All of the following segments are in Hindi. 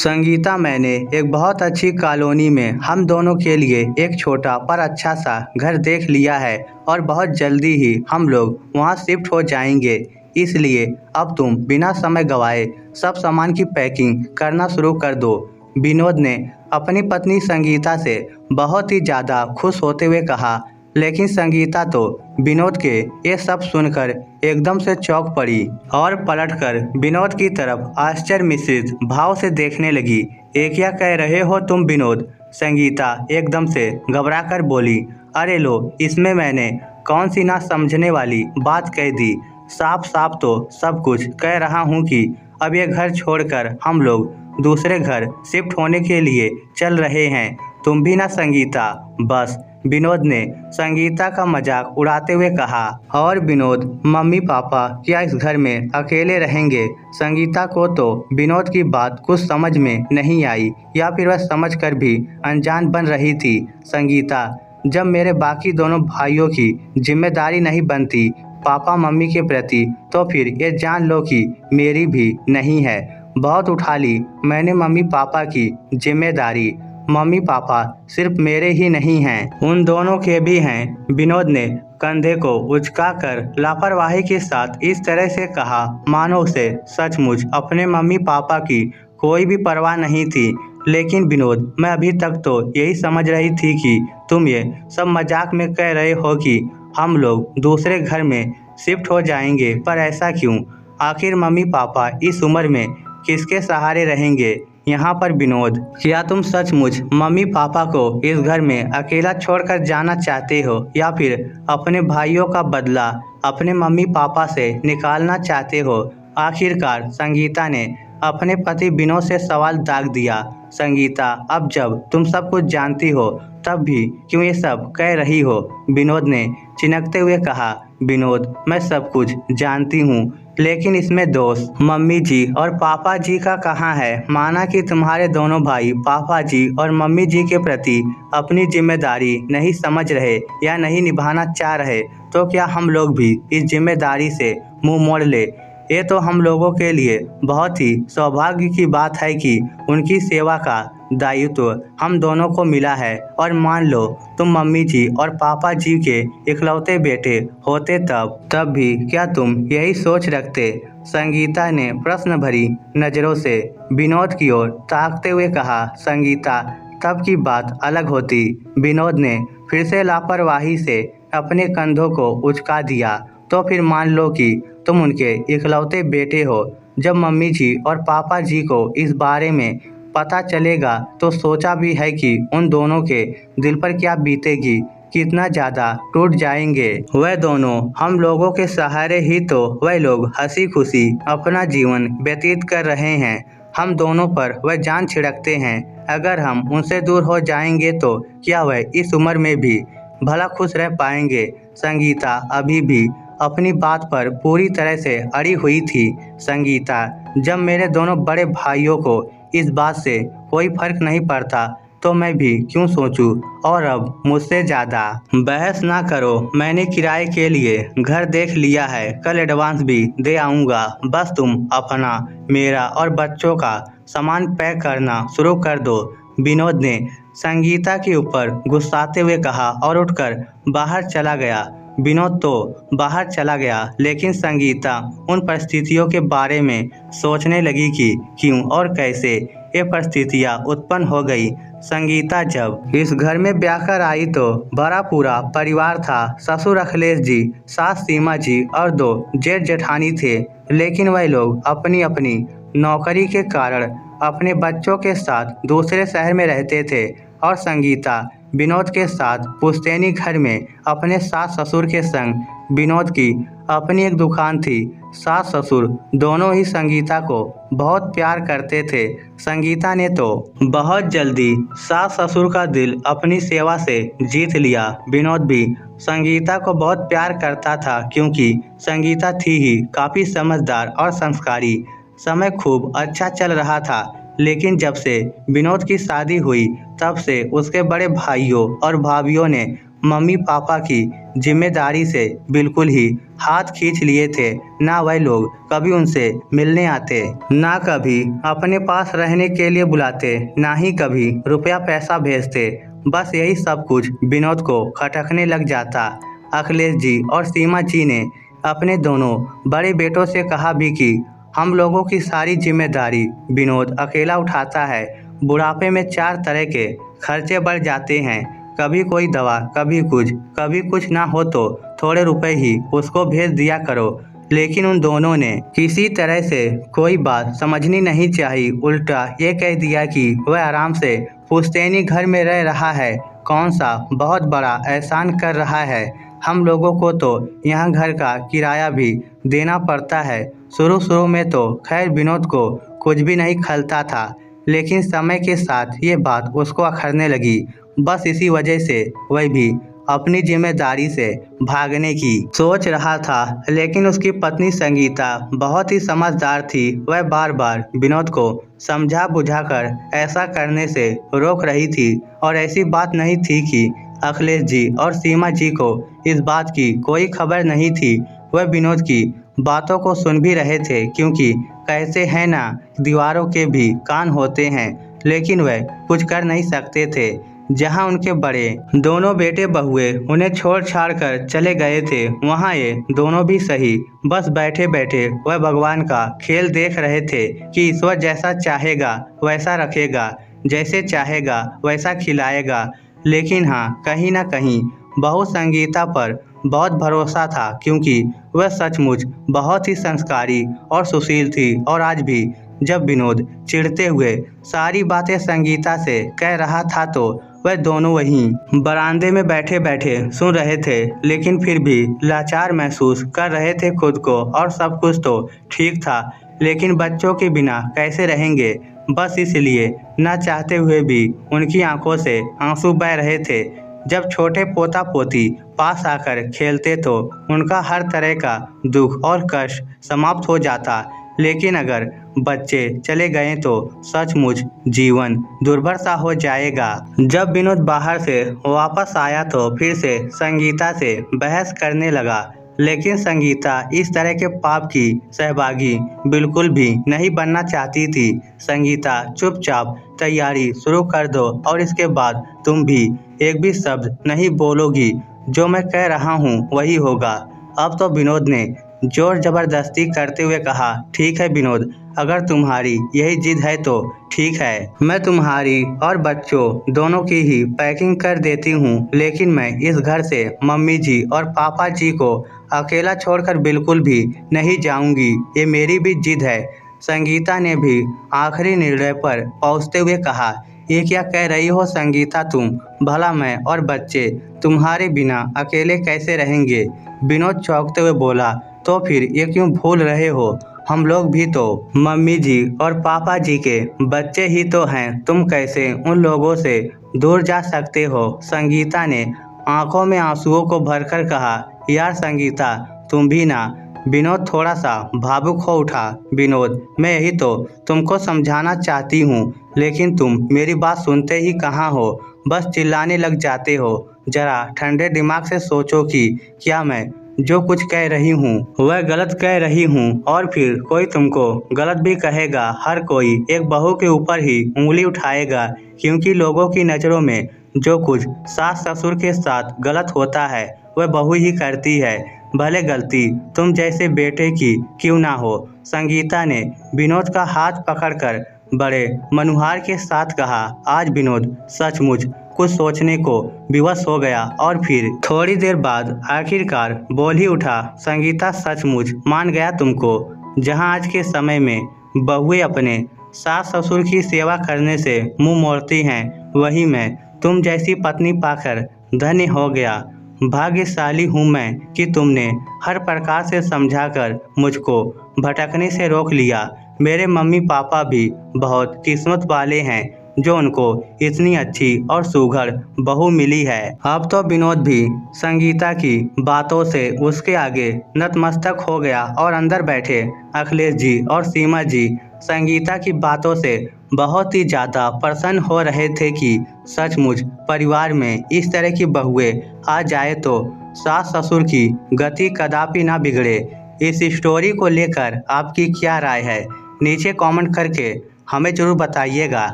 संगीता, मैंने एक बहुत अच्छी कॉलोनी में हम दोनों के लिए एक छोटा पर अच्छा सा घर देख लिया है और बहुत जल्दी ही हम लोग वहाँ शिफ्ट हो जाएंगे। इसलिए अब तुम बिना समय गंवाए सब सामान की पैकिंग करना शुरू कर दो। विनोद ने अपनी पत्नी संगीता से बहुत ही ज़्यादा खुश होते हुए कहा। लेकिन संगीता तो विनोद के ये सब सुनकर एकदम से चौंक पड़ी और पलटकर विनोद की तरफ आश्चर्य मिश्रित भाव से देखने लगी। ये क्या कह रहे हो तुम विनोद? संगीता एकदम से घबराकर बोली। अरे लो, इसमें मैंने कौन सी ना समझने वाली बात कह दी। साफ साफ तो सब कुछ कह रहा हूँ कि अब ये घर छोड़कर हम लोग दूसरे घर शिफ्ट होने के लिए चल रहे हैं। तुम भी ना संगीता। बस, विनोद ने संगीता का मजाक उड़ाते हुए कहा। और विनोद, मम्मी पापा क्या इस घर में अकेले रहेंगे? संगीता को तो विनोद की बात कुछ समझ में नहीं आई, या फिर वह समझ कर भी अनजान बन रही थी। संगीता, जब मेरे बाकी दोनों भाइयों की जिम्मेदारी नहीं बनती पापा मम्मी के प्रति, तो फिर ये जान लो कि मेरी भी नहीं है। बहुत उठा ली मैंने मम्मी पापा की जिम्मेदारी। मम्मी पापा सिर्फ मेरे ही नहीं हैं, उन दोनों के भी हैं। विनोद ने कंधे को उचकाकर लापरवाही के साथ इस तरह से कहा मानो उसे सचमुच अपने मम्मी पापा की कोई भी परवाह नहीं थी। लेकिन विनोद, मैं अभी तक तो यही समझ रही थी कि तुम ये सब मजाक में कह रहे हो कि हम लोग दूसरे घर में शिफ्ट हो जाएंगे। पर ऐसा क्यों? आखिर मम्मी पापा इस उम्र में किसके सहारे रहेंगे? यहाँ पर विनोद, क्या तुम सचमुच मम्मी पापा को इस घर में अकेला छोड़कर जाना चाहते हो, या फिर अपने भाइयों का बदला अपने मम्मी पापा से निकालना चाहते हो? आखिरकार संगीता ने अपने पति विनोद से सवाल दाग दिया। संगीता, अब जब तुम सब कुछ जानती हो तब भी क्यों ये सब कह रही हो? विनोद ने चिनकते हुए कहा। विनोद, मैं सब कुछ जानती हूँ, लेकिन इसमें दोष मम्मी जी और पापा जी का कहाँ है? माना कि तुम्हारे दोनों भाई पापा जी और मम्मी जी के प्रति अपनी जिम्मेदारी नहीं समझ रहे या नहीं निभाना चाह रहे, तो क्या हम लोग भी इस जिम्मेदारी से मुंह मोड़ ले? ये तो हम लोगों के लिए बहुत ही सौभाग्य की बात है कि उनकी सेवा का दायित्व हम दोनों को मिला है। और मान लो तुम मम्मी जी और पापा जी के इकलौते बेटे होते तब भी क्या तुम यही सोच रखते? संगीता ने प्रश्न भरी नज़रों से विनोद की ओर ताकते हुए कहा। संगीता, तब की बात अलग होती। विनोद ने फिर से लापरवाही से अपने कंधों को उचका दिया। तो फिर मान लो कि तुम उनके इकलौते बेटे हो। जब मम्मी जी और पापा जी को इस बारे में पता चलेगा तो सोचा भी है कि उन दोनों के दिल पर क्या बीतेगी, कितना ज़्यादा टूट जाएंगे वह दोनों। हम लोगों के सहारे ही तो वह लोग हंसी खुशी अपना जीवन व्यतीत कर रहे हैं। हम दोनों पर वह जान छिड़कते हैं। अगर हम उनसे दूर हो जाएंगे तो क्या वह इस उम्र में भी भला खुश रह पाएंगे? संगीता अभी भी अपनी बात पर पूरी तरह से अड़ी हुई थी। संगीता, जब मेरे दोनों बड़े भाइयों को इस बात से कोई फर्क नहीं पड़ता तो मैं भी क्यों सोचूं? और अब मुझसे ज़्यादा बहस ना करो। मैंने किराए के लिए घर देख लिया है, कल एडवांस भी दे आऊँगा। बस तुम अपना, मेरा और बच्चों का सामान पैक करना शुरू कर दो। विनोद ने संगीता के ऊपर गुस्साते हुए कहा और उठकर बाहर चला गया। विनोद तो बाहर चला गया, लेकिन संगीता उन परिस्थितियों के बारे में सोचने लगी कि क्यों और कैसे ये परिस्थितियाँ उत्पन्न हो गई। संगीता जब इस घर में ब्याह कर आई तो बड़ा पूरा परिवार था। ससुर अखिलेश जी, सास सीमा जी और 2 जेठ जेठानी थे। लेकिन वह लोग अपनी अपनी नौकरी के कारण अपने बच्चों के साथ दूसरे शहर में रहते थे। और संगीता विनोद के साथ पुश्तैनी घर में अपने सास ससुर के संग। विनोद की अपनी एक दुकान थी। सास ससुर दोनों ही संगीता को बहुत प्यार करते थे। संगीता ने तो बहुत जल्दी सास ससुर का दिल अपनी सेवा से जीत लिया। विनोद भी संगीता को बहुत प्यार करता था, क्योंकि संगीता थी ही काफ़ी समझदार और संस्कारी। समय खूब अच्छा चल रहा था, लेकिन जब से विनोद की शादी हुई तब से उसके बड़े भाइयों और भाभियों ने मम्मी पापा की जिम्मेदारी से बिल्कुल ही हाथ खींच लिए थे। ना वह लोग कभी उनसे मिलने आते, ना कभी अपने पास रहने के लिए बुलाते, ना ही कभी रुपया पैसा भेजते। बस यही सब कुछ विनोद को खटकने लग जाता। अखिलेश जी और सीमा जी ने अपने दोनों बड़े बेटों से कहा भी कि हम लोगों की सारी जिम्मेदारी विनोद अकेला उठाता है। बुढ़ापे में 4 तरह के खर्चे बढ़ जाते हैं, कभी कोई दवा, कभी कुछ ना हो तो थोड़े रुपए ही उसको भेज दिया करो। लेकिन उन दोनों ने किसी तरह से कोई बात समझनी नहीं चाहिए। उल्टा ये कह दिया कि वह आराम से पुश्तैनी घर में रह रहा है, कौन सा बहुत बड़ा एहसान कर रहा है। हम लोगों को तो यहाँ घर का किराया भी देना पड़ता है। शुरू में तो खैर विनोद को कुछ भी नहीं खलता था, लेकिन समय के साथ ये बात उसको अखरने लगी। बस इसी वजह से वह भी अपनी जिम्मेदारी से भागने की सोच रहा था। लेकिन उसकी पत्नी संगीता बहुत ही समझदार थी। वह बार बार विनोद को समझा बुझाकर ऐसा करने से रोक रही थी। और ऐसी बात नहीं थी कि अखिलेश जी और सीमा जी को इस बात की कोई खबर नहीं थी। वह विनोद की बातों को सुन भी रहे थे, क्योंकि कहते हैं ना, दीवारों के भी कान होते हैं। लेकिन वह कुछ कर नहीं सकते थे। जहां उनके बड़े दोनों बेटे बहुए उन्हें छोड़ छाड़ कर चले गए थे, वहां ये दोनों भी सही बस बैठे बैठे वह भगवान का खेल देख रहे थे कि ईश्वर जैसा चाहेगा वैसा रखेगा, जैसे चाहेगा वैसा खिलाएगा। लेकिन हाँ, कहीं ना कहीं बहू संगीता पर बहुत भरोसा था, क्योंकि वह सचमुच बहुत ही संस्कारी और सुशील थी। और आज भी जब विनोद चिढ़ते हुए सारी बातें संगीता से कह रहा था, तो वह दोनों वहीं बरामदे में बैठे बैठे सुन रहे थे, लेकिन फिर भी लाचार महसूस कर रहे थे खुद को। और सब कुछ तो ठीक था, लेकिन बच्चों के बिना कैसे रहेंगे। बस इसलिए न चाहते हुए भी उनकी आंखों से आंसू बह रहे थे। जब छोटे पोता पोती पास आकर खेलते तो उनका हर तरह का दुख और कष्ट समाप्त हो जाता। लेकिन अगर बच्चे चले गए तो सचमुच जीवन दुर्भर सा हो जाएगा। जब विनोद बाहर से वापस आया तो फिर से संगीता से बहस करने लगा, लेकिन संगीता इस तरह के पाप की सहभागी बिल्कुल भी नहीं बनना चाहती थी। संगीता, चुपचाप तैयारी शुरू कर दो और इसके बाद तुम भी एक भी शब्द नहीं बोलोगी। जो मैं कह रहा हूँ वही होगा। अब तो विनोद ने जोर जबरदस्ती करते हुए कहा, ठीक है विनोद, अगर तुम्हारी यही जिद है तो ठीक है, मैं तुम्हारी और बच्चों दोनों की ही पैकिंग कर देती हूँ। लेकिन मैं इस घर से मम्मी जी और पापा जी को अकेला छोड़कर बिल्कुल भी नहीं जाऊंगी। ये मेरी भी जिद है। संगीता ने भी आखिरी निर्णय पर पहुँचते हुए कहा, ये क्या कह रही हो संगीता तुम? भला मैं और बच्चे तुम्हारे बिना अकेले कैसे रहेंगे? विनोद चौंकते हुए बोला, तो फिर ये क्यों भूल रहे हो? हम लोग भी तो मम्मी जी और पापा जी के बच्चे ही तो हैं। तुम कैसे उन लोगों से दूर जा सकते हो? संगीता ने आंखों में आंसुओं को भरकर कहा, यार संगीता, तुम भी ना। विनोद थोड़ा सा भावुक हो उठा। विनोद, मैं यही तो तुमको समझाना चाहती हूँ, लेकिन तुम मेरी बात सुनते ही कहाँ हो, बस चिल्लाने लग जाते हो। जरा ठंडे दिमाग से सोचो कि क्या मैं जो कुछ कह रही हूँ वह गलत कह रही हूँ, और फिर कोई तुमको गलत भी कहेगा। हर कोई एक बहू के ऊपर ही उंगली उठाएगा, क्योंकि लोगों की नज़रों में जो कुछ सास ससुर के साथ गलत होता है वह बहू ही करती है, भले गलती तुम जैसे बेटे की क्यों ना हो। संगीता ने विनोद का हाथ पकड़कर बड़े मनुहार के साथ कहा। आज विनोद सचमुच कुछ सोचने को विवश हो गया और फिर थोड़ी देर बाद आखिरकार बोल ही उठा, संगीता, सचमुच मान गया तुमको। जहां आज के समय में बहुएं अपने सास ससुर की सेवा करने से मुंह मोड़ती हैं, वहीं मैं तुम जैसी पत्नी पाकर धन्य हो गया। भाग्यशाली हूँ मैं कि तुमने हर प्रकार से समझाकर मुझको भटकने से रोक लिया। मेरे मम्मी पापा भी बहुत किस्मत वाले हैं जो उनको इतनी अच्छी और सुघड़ बहू मिली है। अब तो विनोद भी संगीता की बातों से उसके आगे नतमस्तक हो गया और अंदर बैठे अखिलेश जी और सीमा जी संगीता की बातों से बहुत ही ज़्यादा प्रसन्न हो रहे थे कि सचमुच परिवार में इस तरह की बहुएं आ जाए तो सास ससुर की गति कदापि ना बिगड़े। इस स्टोरी को लेकर आपकी क्या राय है? नीचे कमेंट करके हमें ज़रूर बताइएगा।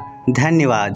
धन्यवाद।